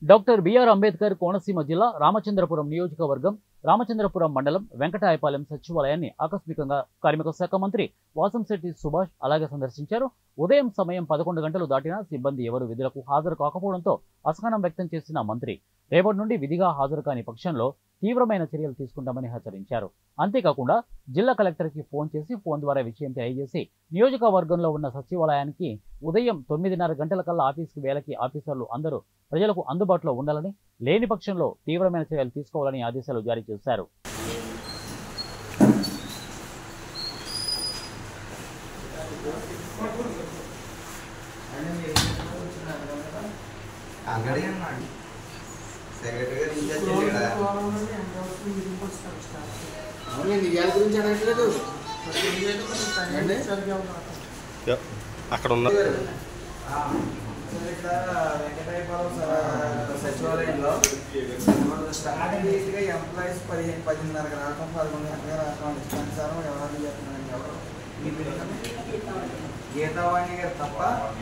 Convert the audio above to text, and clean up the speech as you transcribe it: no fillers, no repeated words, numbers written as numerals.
Doctor BR Ambedkar Konaseema జిల్లా రామచంద్రపురం నియోజకవర్గం రామచంద్రపురం మండలం వెంకటాయపాలెం సచివాలయాన్ని ఆకస్మికంగా కార్మిక శాఖ మంత్రి వాసంశెట్టి సుభాష్ అలాగే సందర్శించారు. ఉదయం సమయం 11 గంటలు దాటినా సిబ్బంది ఎవరు విధులకు హాజరు కాకపోవడంతో అసహనం వ్యక్తం చేసిన మంత్రి రేపటి నుండి విధిగా హాజరు కాని పక్షంలో తీవ్రమైన చర్యలు తీసుకుంటామని హెచ్చరించారు. అంతేకాకుండా జిల్లా కలెక్టర్కి ఫోన్ చేసి ఫోన్ ద్వారా విషయం తెలియజేసి నియోజకవర్గంలో ఉన్న సచివాలయానికి ఉదయం 9:30 గంటల కల్లా ఆఫీస్కి వేళకి ఆఫీసర్లు అందరూ ప్రజలకు అందుబాటులో ఉండాలని, లేని పక్షంలో తీవ్రమైన చర్యలు తీసుకోవాలని ఆదేశాలు జారీ చేశారు. అక్కడ ఉన్న వెంకటాయపాలెం సచివాలయంలో స్టార్ట్ డేట్గా ఎంప్లాయీస్ 10:30 రావడం 11 గంటలకు రావడం ఇష్టానుసారం వ్యవహారం చేస్తున్నారండి. ఎవరు గీతావాణి గారు తప్ప